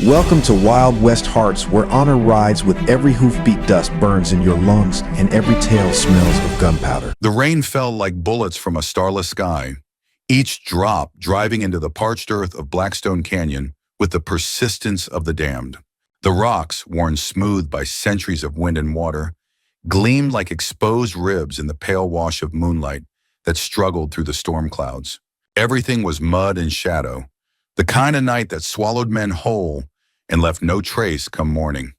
Welcome to Wild West Hearts, where honor rides with every hoofbeat dust burns in your lungs and every tail smells of gunpowder. The rain fell like bullets from a starless sky, each drop driving into the parched earth of Blackstone Canyon with the persistence of the damned. The rocks, worn smooth by centuries of wind and water, gleamed like exposed ribs in the pale wash of moonlight that struggled through the storm clouds. Everything was mud and shadow, the kind of night that swallowed men whole and left no trace come morning.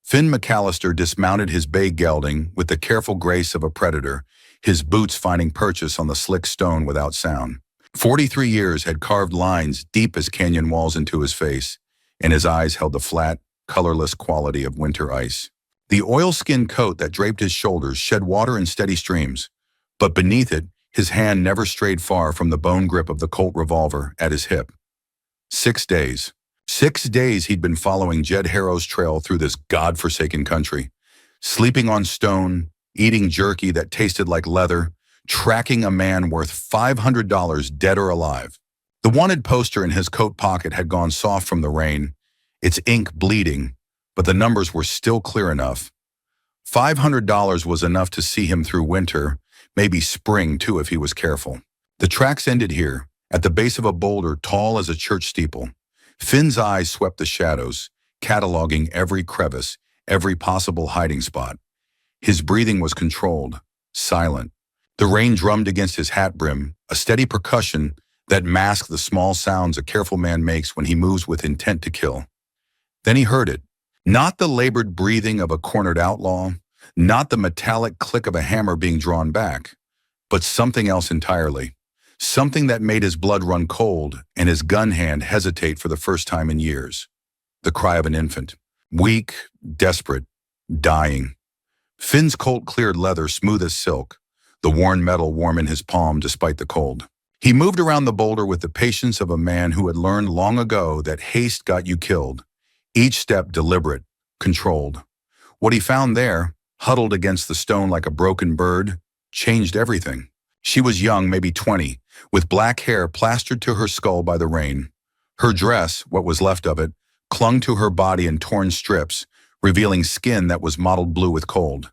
Finn McAllister dismounted his bay gelding with the careful grace of a predator, his boots finding purchase on the slick stone without sound. 43 years had carved lines deep as canyon walls into his face, and his eyes held the flat, colorless quality of winter ice. The oilskin coat that draped his shoulders shed water in steady streams, but beneath it, his hand never strayed far from the bone grip of the Colt revolver at his hip. 6 days. 6 days he'd been following Jed Harrow's trail through this God-forsaken country, sleeping on stone, eating jerky that tasted like leather, tracking a man worth $500 dead or alive. The wanted poster in his coat pocket had gone soft from the rain, its ink bleeding, but the numbers were still clear enough. $500 was enough to see him through winter, maybe spring too if he was careful. The tracks ended here, at the base of a boulder tall as a church steeple. Finn's eyes swept the shadows, cataloging every crevice, every possible hiding spot. His breathing was controlled, silent. The rain drummed against his hat brim, a steady percussion that masked the small sounds a careful man makes when he moves with intent to kill. Then he heard it. Not the labored breathing of a cornered outlaw, not the metallic click of a hammer being drawn back, but something else entirely. Something that made his blood run cold and his gun hand hesitate for the first time in years. The cry of an infant. Weak, desperate, dying. Finn's Colt cleared leather smooth as silk, the worn metal warm in his palm despite the cold. He moved around the boulder with the patience of a man who had learned long ago that haste got you killed. Each step deliberate, controlled. What he found there, huddled against the stone like a broken bird, changed everything. She was young, maybe 20, with black hair plastered to her skull by the rain. Her dress, what was left of it, clung to her body in torn strips, revealing skin that was mottled blue with cold.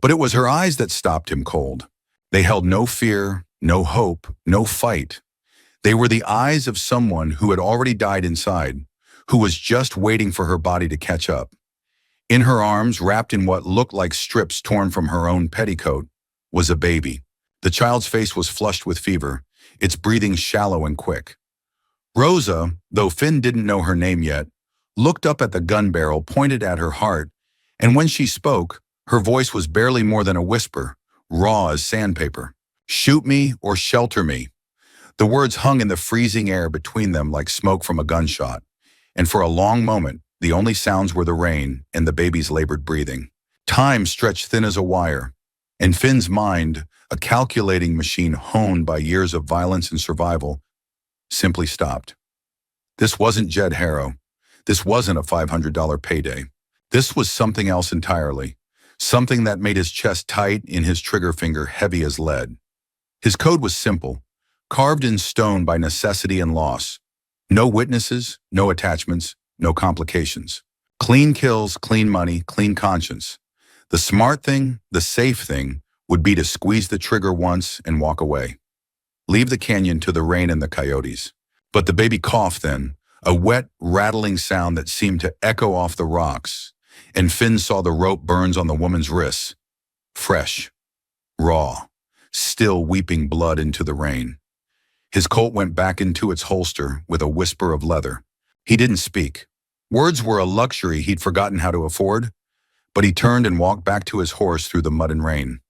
But it was her eyes that stopped him cold. They held no fear, no hope, no fight. They were the eyes of someone who had already died inside, who was just waiting for her body to catch up. In her arms, wrapped in what looked like strips torn from her own petticoat, was a baby. The child's face was flushed with fever, its breathing shallow and quick. Rosa, though Finn didn't know her name yet, looked up at the gun barrel pointed at her heart, and when she spoke, her voice was barely more than a whisper, raw as sandpaper. Shoot me or shelter me. The words hung in the freezing air between them like smoke from a gunshot, and for a long moment, the only sounds were the rain and the baby's labored breathing. Time stretched thin as a wire, and Finn's mind, a calculating machine honed by years of violence and survival, simply stopped. This wasn't Jed Harrow. This wasn't a $500 payday. This was something else entirely, something that made his chest tight and his trigger finger heavy as lead. His code was simple, carved in stone by necessity and loss. No witnesses, no attachments, no complications. Clean kills, clean money, clean conscience. The smart thing, the safe thing, would be to squeeze the trigger once and walk away. Leave the canyon to the rain and the coyotes. But the baby coughed then, a wet, rattling sound that seemed to echo off the rocks, and Finn saw the rope burns on the woman's wrists. Fresh, raw, still weeping blood into the rain. His Colt went back into its holster with a whisper of leather. He didn't speak. Words were a luxury he'd forgotten how to afford, but he turned and walked back to his horse through the mud and rain.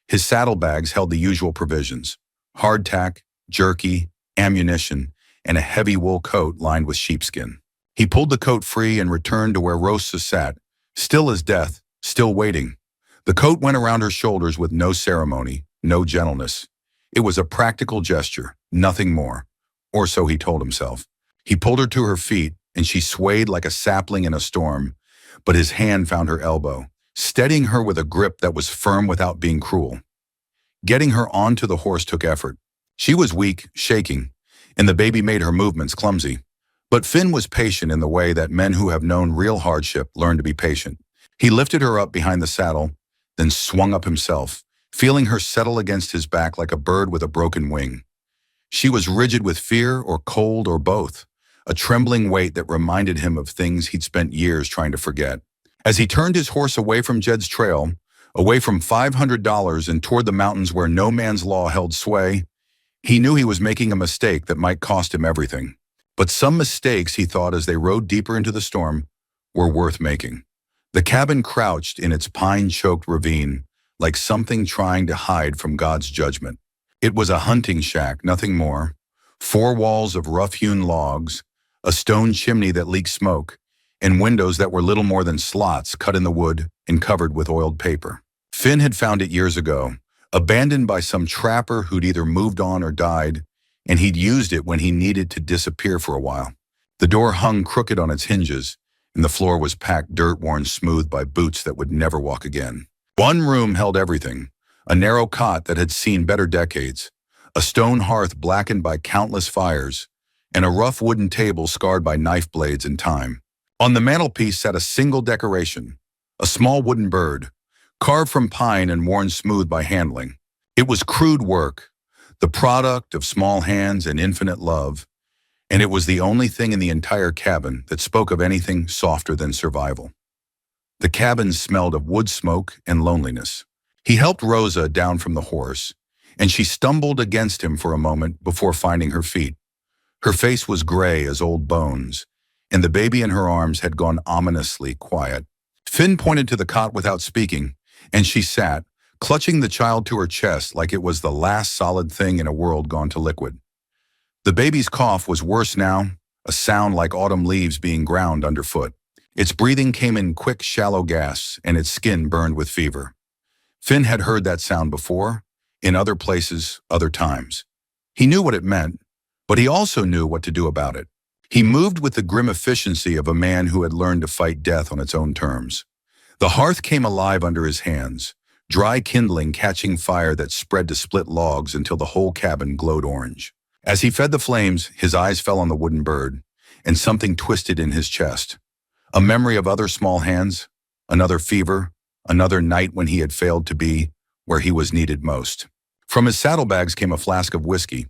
His saddlebags held the usual provisions: hardtack, jerky, ammunition, and a heavy wool coat lined with sheepskin. He pulled the coat free and returned to where Rosa sat, still as death, still waiting. The coat went around her shoulders with no ceremony, no gentleness. It was a practical gesture, nothing more, or so he told himself. He pulled her to her feet, and she swayed like a sapling in a storm, but his hand found her elbow, steadying her with a grip that was firm without being cruel. Getting her onto the horse took effort. She was weak, shaking, and the baby made her movements clumsy. But Finn was patient in the way that men who have known real hardship learn to be patient. He lifted her up behind the saddle, then swung up himself, feeling her settle against his back like a bird with a broken wing. She was rigid with fear or cold or both, a trembling weight that reminded him of things he'd spent years trying to forget. As he turned his horse away from Jed's trail, away from $500 and toward the mountains where no man's law held sway, he knew he was making a mistake that might cost him everything. But some mistakes, he thought as they rode deeper into the storm, were worth making. The cabin crouched in its pine-choked ravine, like something trying to hide from God's judgment. It was a hunting shack, nothing more. 4 walls of rough-hewn logs, a stone chimney that leaked smoke, and windows that were little more than slots cut in the wood and covered with oiled paper. Finn had found it years ago, abandoned by some trapper who'd either moved on or died, and he'd used it when he needed to disappear for a while. The door hung crooked on its hinges, and the floor was packed dirt-worn smooth by boots that would never walk again. One room held everything: a narrow cot that had seen better decades, a stone hearth blackened by countless fires, and a rough wooden table scarred by knife blades and time. On the mantelpiece sat a single decoration, a small wooden bird, carved from pine and worn smooth by handling. It was crude work, the product of small hands and infinite love, and it was the only thing in the entire cabin that spoke of anything softer than survival. The cabin smelled of wood smoke and loneliness. He helped Rosa down from the horse, and she stumbled against him for a moment before finding her feet. Her face was gray as old bones, and the baby in her arms had gone ominously quiet. Finn pointed to the cot without speaking, and she sat, clutching the child to her chest like it was the last solid thing in a world gone to liquid. The baby's cough was worse now, a sound like autumn leaves being ground underfoot. Its breathing came in quick, shallow gasps, and its skin burned with fever. Finn had heard that sound before, in other places, other times. He knew what it meant, but he also knew what to do about it. He moved with the grim efficiency of a man who had learned to fight death on its own terms. The hearth came alive under his hands, dry kindling catching fire that spread to split logs until the whole cabin glowed orange. As he fed the flames, his eyes fell on the wooden bird, and something twisted in his chest. A memory of other small hands, another fever, another night when he had failed to be where he was needed most. From his saddlebags came a flask of whiskey,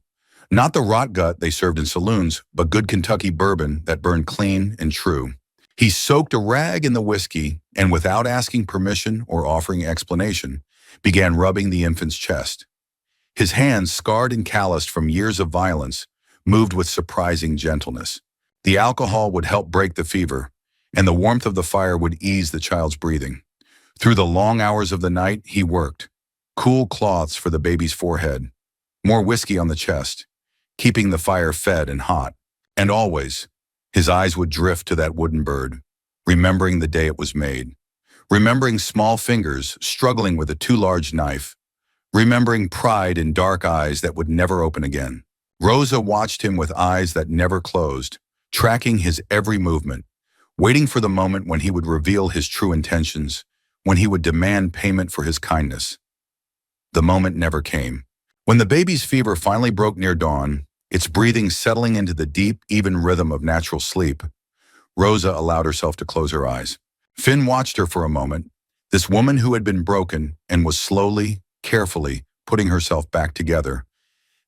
not the rot gut they served in saloons, but good Kentucky bourbon that burned clean and true. He soaked a rag in the whiskey and, without asking permission or offering explanation, began rubbing the infant's chest. His hands, scarred and calloused from years of violence, moved with surprising gentleness. The alcohol would help break the fever, and the warmth of the fire would ease the child's breathing. Through the long hours of the night, he worked. Cool cloths for the baby's forehead, more whiskey on the chest, keeping the fire fed and hot. And always, his eyes would drift to that wooden bird, remembering the day it was made, remembering small fingers struggling with a too large knife, remembering pride in dark eyes that would never open again. Rosa watched him with eyes that never closed, tracking his every movement, waiting for the moment when he would reveal his true intentions, when he would demand payment for his kindness. The moment never came. When the baby's fever finally broke near dawn, its breathing settling into the deep, even rhythm of natural sleep, Rosa allowed herself to close her eyes. Finn watched her for a moment, this woman who had been broken and was slowly, carefully putting herself back together,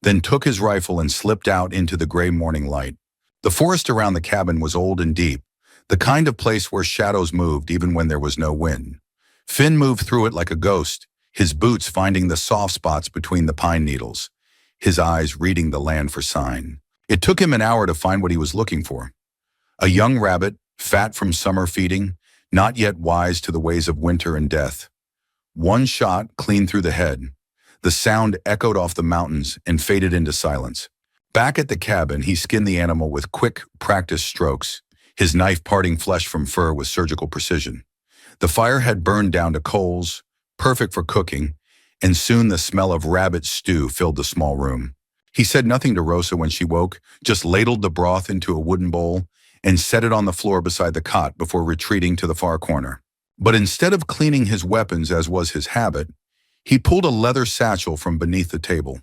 then took his rifle and slipped out into the gray morning light. The forest around the cabin was old and deep, the kind of place where shadows moved even when there was no wind. Finn moved through it like a ghost, his boots finding the soft spots between the pine needles, his eyes reading the land for sign. It took him an hour to find what he was looking for. A young rabbit, fat from summer feeding, not yet wise to the ways of winter and death. One shot clean through the head. The sound echoed off the mountains and faded into silence. Back at the cabin, he skinned the animal with quick, practiced strokes, his knife parting flesh from fur with surgical precision. The fire had burned down to coals, perfect for cooking, and soon the smell of rabbit stew filled the small room. He said nothing to Rosa when she woke, just ladled the broth into a wooden bowl and set it on the floor beside the cot before retreating to the far corner. But instead of cleaning his weapons as was his habit, he pulled a leather satchel from beneath the table.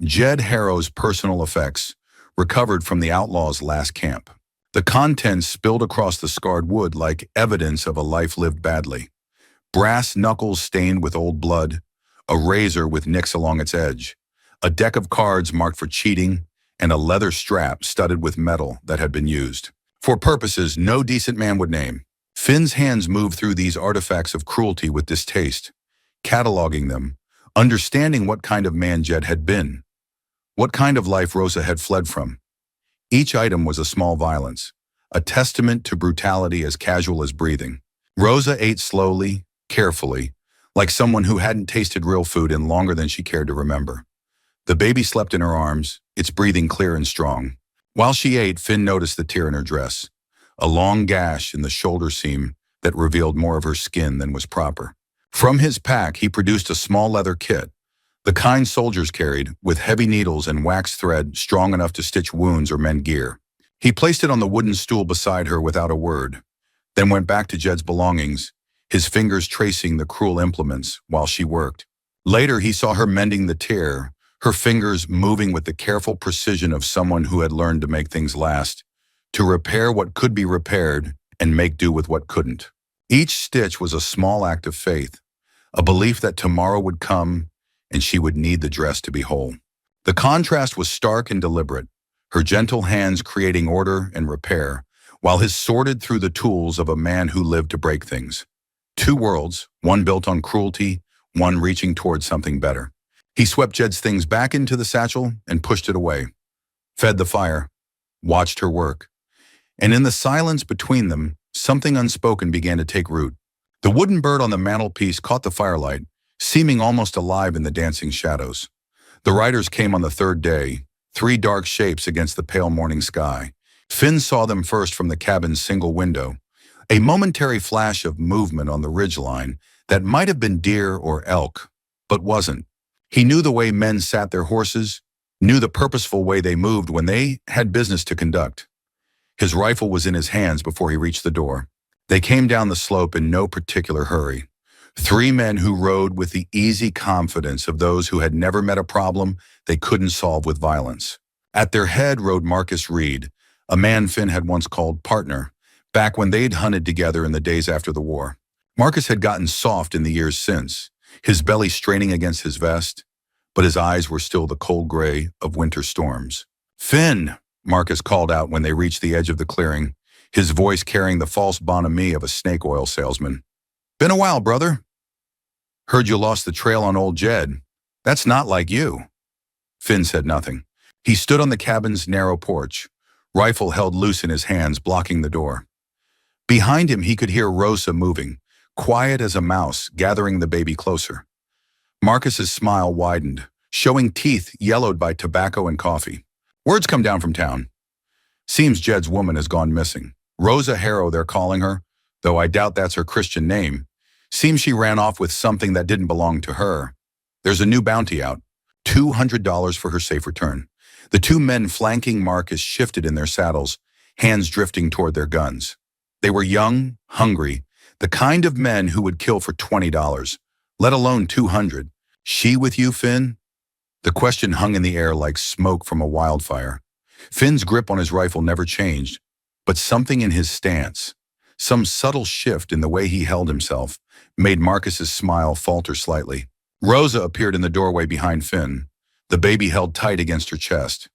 Jed Harrow's personal effects, recovered from the outlaws' last camp. The contents spilled across the scarred wood like evidence of a life lived badly. Brass knuckles stained with old blood, a razor with nicks along its edge, a deck of cards marked for cheating, and a leather strap studded with metal that had been used for purposes no decent man would name. Finn's hands moved through these artifacts of cruelty with distaste, cataloging them, understanding what kind of man Jed had been, what kind of life Rosa had fled from. Each item was a small violence, a testament to brutality as casual as breathing. Rosa ate slowly, carefully, like someone who hadn't tasted real food in longer than she cared to remember. The baby slept in her arms, its breathing clear and strong. While she ate, Finn noticed the tear in her dress, a long gash in the shoulder seam that revealed more of her skin than was proper. From his pack, he produced a small leather kit, the kind soldiers carried, with heavy needles and wax thread strong enough to stitch wounds or mend gear. He placed it on the wooden stool beside her without a word, then went back to Jed's belongings, his fingers tracing the cruel implements while she worked. Later, he saw her mending the tear, her fingers moving with the careful precision of someone who had learned to make things last, to repair what could be repaired and make do with what couldn't. Each stitch was a small act of faith, a belief that tomorrow would come and she would need the dress to be whole. The contrast was stark and deliberate, her gentle hands creating order and repair, while his sorted through the tools of a man who lived to break things. Two worlds, one built on cruelty, one reaching towards something better. He swept Jed's things back into the satchel and pushed it away, fed the fire, watched her work. And in the silence between them, something unspoken began to take root. The wooden bird on the mantelpiece caught the firelight, seeming almost alive in the dancing shadows. The riders came on the third day, three dark shapes against the pale morning sky. Finn saw them first from the cabin's single window, a momentary flash of movement on the ridgeline that might have been deer or elk, but wasn't. He knew the way men sat their horses, knew the purposeful way they moved when they had business to conduct. His rifle was in his hands before he reached the door. They came down the slope in no particular hurry. Three men who rode with the easy confidence of those who had never met a problem they couldn't solve with violence. At their head rode Marcus Reed, a man Finn had once called partner, back when they'd hunted together in the days after the war. Marcus had gotten soft in the years since, his belly straining against his vest, but his eyes were still the cold gray of winter storms. "Finn!" Marcus called out when they reached the edge of the clearing, his voice carrying the false bonhomie of a snake oil salesman. "Been a while, brother. Heard you lost the trail on old Jed. That's not like you." Finn said nothing. He stood on the cabin's narrow porch, rifle held loose in his hands, blocking the door. Behind him, he could hear Rosa moving, quiet as a mouse, gathering the baby closer. Marcus's smile widened, showing teeth yellowed by tobacco and coffee. "Word's come down from town. Seems Jed's woman has gone missing. Rosa Harrow, they're calling her, though I doubt that's her Christian name. Seems she ran off with something that didn't belong to her. There's a new bounty out, $200 for her safe return." The two men flanking Marcus shifted in their saddles, hands drifting toward their guns. They were young, hungry, the kind of men who would kill for $20, let alone $200. "She with you, Finn?" The question hung in the air like smoke from a wildfire. Finn's grip on his rifle never changed, but something in his stance, some subtle shift in the way he held himself, made Marcus's smile falter slightly. Rosa appeared in the doorway behind Finn, the baby held tight against her chest.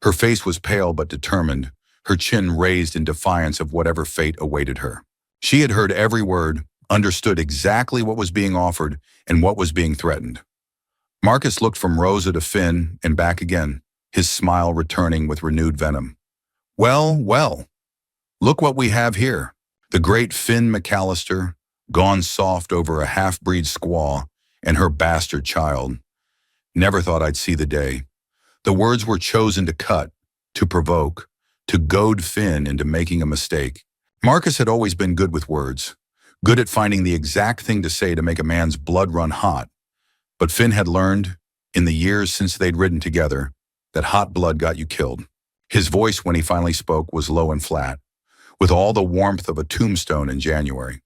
Her face was pale but determined, her chin raised in defiance of whatever fate awaited her. She had heard every word, understood exactly what was being offered and what was being threatened. Marcus looked from Rosa to Finn and back again, his smile returning with renewed venom. "Well, well, look what we have here." The great Finn McAllister, gone soft over a half-breed squaw and her bastard child. "Never thought I'd see the day." The words were chosen to cut, to provoke, to goad Finn into making a mistake. Marcus had always been good with words, good at finding the exact thing to say to make a man's blood run hot. But Finn had learned, in the years since they'd ridden together, that hot blood got you killed. His voice, when he finally spoke, was low and flat, with all the warmth of a tombstone in January.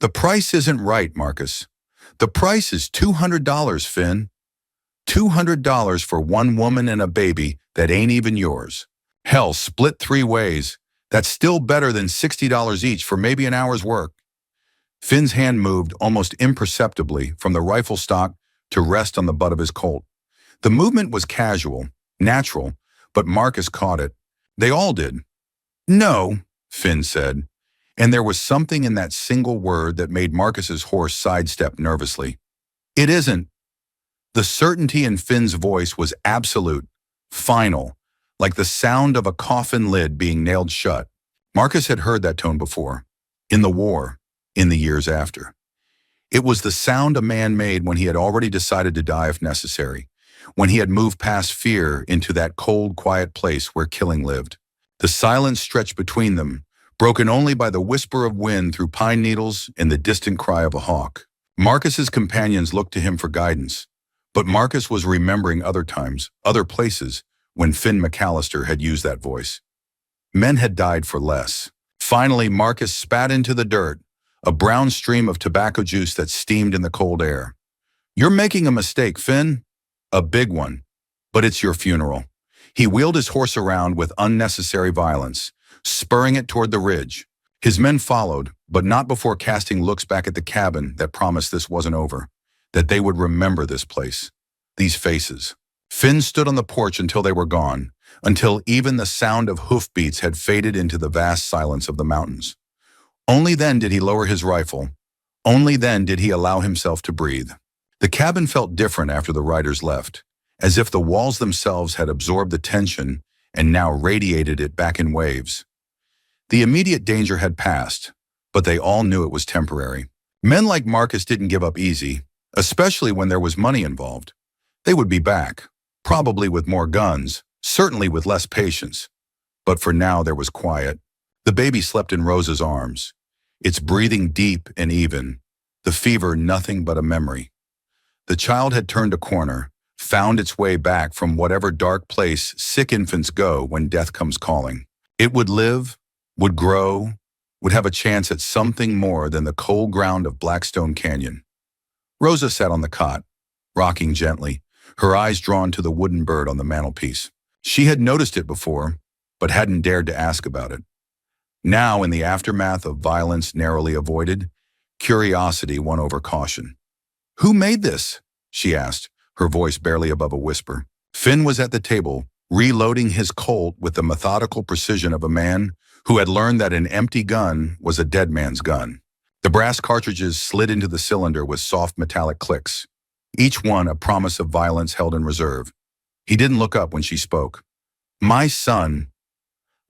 "The price isn't right, Marcus. The price is $200, Finn. $200 for one woman and a baby that ain't even yours. Hell, split 3 ways. That's still better than $60 each for maybe an hour's work. Finn's hand moved almost imperceptibly from the rifle stock to rest on the butt of his Colt. The movement was casual, natural, but Marcus caught it. They all did. No, Finn said, and there was something in that single word that made Marcus's horse sidestep nervously. It isn't. The certainty in Finn's voice was absolute, final, like the sound of a coffin lid being nailed shut. Marcus had heard that tone before, in the war, in the years after. It was the sound a man made when he had already decided to die if necessary, when he had moved past fear into that cold, quiet place where killing lived. The silence stretched between them, broken only by the whisper of wind through pine needles and the distant cry of a hawk. Marcus's companions looked to him for guidance, but Marcus was remembering other times, other places, when Finn McAllister had used that voice. Men had died for less. Finally, Marcus spat into the dirt, a brown stream of tobacco juice that steamed in the cold air. You're making a mistake, Finn. A big one. But it's your funeral. He wheeled his horse around with unnecessary violence, spurring it toward the ridge. His men followed, but not before casting looks back at the cabin that promised this wasn't over, that they would remember this place, these faces. Finn stood on the porch until they were gone, until even the sound of hoofbeats had faded into the vast silence of the mountains. Only then did he lower his rifle. Only then did he allow himself to breathe. The cabin felt different after the riders left, as if the walls themselves had absorbed the tension and now radiated it back in waves. The immediate danger had passed, but they all knew it was temporary. Men like Marcus didn't give up easy, especially when there was money involved. They would be back, probably with more guns, certainly with less patience. But for now there was quiet. The baby slept in Rosa's arms, its breathing deep and even, the fever nothing but a memory. The child had turned a corner, found its way back from whatever dark place sick infants go when death comes calling. It would live, would grow, would have a chance at something more than the cold ground of Blackstone Canyon. Rosa sat on the cot, rocking gently, her eyes drawn to the wooden bird on the mantelpiece. She had noticed it before, but hadn't dared to ask about it. Now, in the aftermath of violence narrowly avoided, curiosity won over caution. "Who made this?" she asked, her voice barely above a whisper. Finn was at the table, reloading his Colt with the methodical precision of a man who had learned that an empty gun was a dead man's gun. The brass cartridges slid into the cylinder with soft metallic clicks, each one a promise of violence held in reserve. He didn't look up when she spoke. "My son."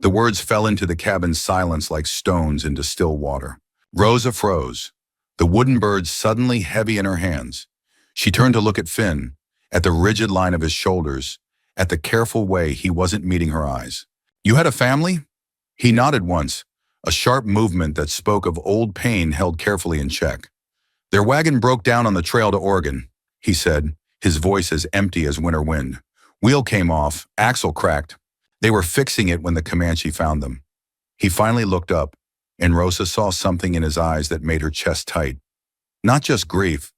The words fell into the cabin's silence like stones into still water. Rosa froze, the wooden bird suddenly heavy in her hands. She turned to look at Finn, at the rigid line of his shoulders, at the careful way he wasn't meeting her eyes. "You had a family?" He nodded once, a sharp movement that spoke of old pain held carefully in check. "Their wagon broke down on the trail to Oregon," he said, his voice as empty as winter wind. "Wheel came off, axle cracked. They were fixing it when the Comanche found them." He finally looked up, and Rosa saw something in his eyes that made her chest tight. Not just grief.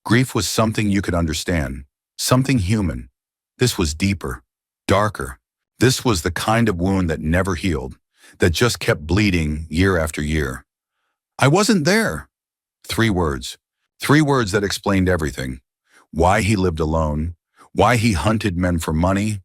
Grief was something you could understand, something human. This was deeper, darker. This was the kind of wound that never healed, that just kept bleeding year after year. "I wasn't there." 3 words. 3 words that explained everything. Why he lived alone, why he hunted men for money,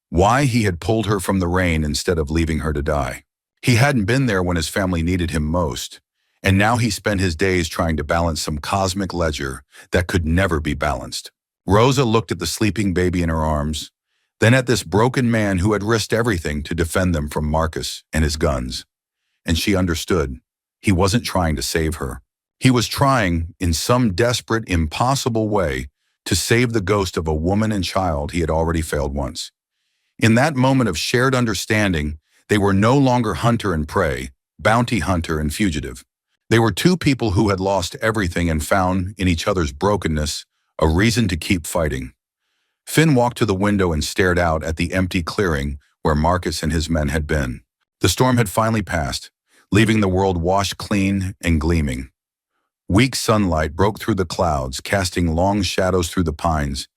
why he had pulled her from the rain instead of leaving her to die. He hadn't been there when his family needed him most, and now he spent his days trying to balance some cosmic ledger that could never be balanced. Rosa looked at the sleeping baby in her arms, then at this broken man who had risked everything to defend them from Marcus and his guns. And she understood. He wasn't trying to save her. He was trying, in some desperate, impossible way, to save the ghost of a woman and child he had already failed once. In that moment of shared understanding, they were no longer hunter and prey, bounty hunter and fugitive. They were 2 people who had lost everything and found, in each other's brokenness, a reason to keep fighting. Finn walked to the window and stared out at the empty clearing where Marcus and his men had been. The storm had finally passed, leaving the world washed clean and gleaming. Weak sunlight broke through the clouds, casting long shadows through the pines,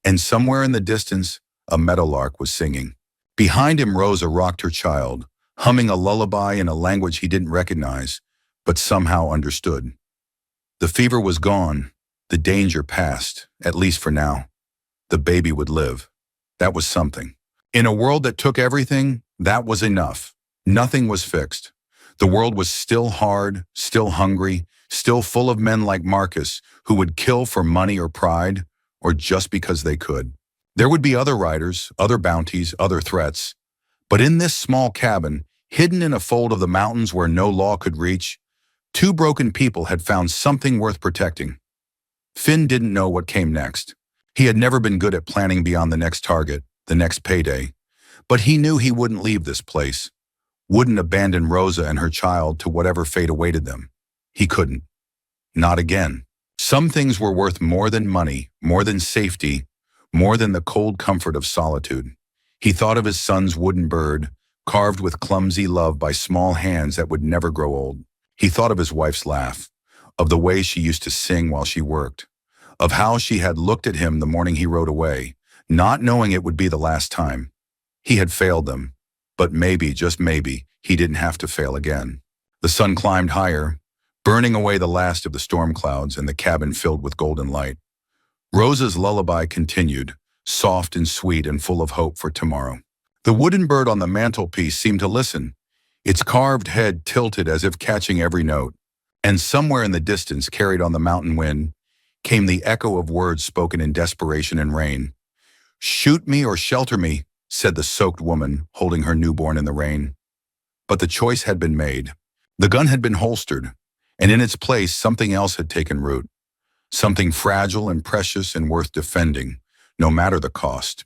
and somewhere in the distance, a meadowlark was singing. Behind him, Rosa rocked her child, humming a lullaby in a language he didn't recognize, but somehow understood. The fever was gone, the danger past, at least for now. The baby would live. That was something. In a world that took everything, that was enough. Nothing was fixed. The world was still hard, still hungry, still full of men like Marcus who would kill for money or pride, or just because they could. There would be other riders, other bounties, other threats. But in this small cabin, hidden in a fold of the mountains where no law could reach, two broken people had found something worth protecting. Finn didn't know what came next. He had never been good at planning beyond the next target, the next payday. But he knew he wouldn't leave this place, wouldn't abandon Rosa and her child to whatever fate awaited them. He couldn't. Not again. Some things were worth more than money, more than safety, more than the cold comfort of solitude. He thought of his son's wooden bird, carved with clumsy love by small hands that would never grow old. He thought of his wife's laugh, of the way she used to sing while she worked, of how she had looked at him the morning he rode away, not knowing it would be the last time. He had failed them, but maybe, just maybe, he didn't have to fail again. The sun climbed higher, burning away the last of the storm clouds, and the cabin filled with golden light. Rosa's lullaby continued, soft and sweet and full of hope for tomorrow. The wooden bird on the mantelpiece seemed to listen, its carved head tilted as if catching every note. And somewhere in the distance, carried on the mountain wind, came the echo of words spoken in desperation and rain. "Shoot me or shelter me," said the soaked woman, holding her newborn in the rain. But the choice had been made. The gun had been holstered, and in its place something else had taken root. Something fragile and precious and worth defending, no matter the cost.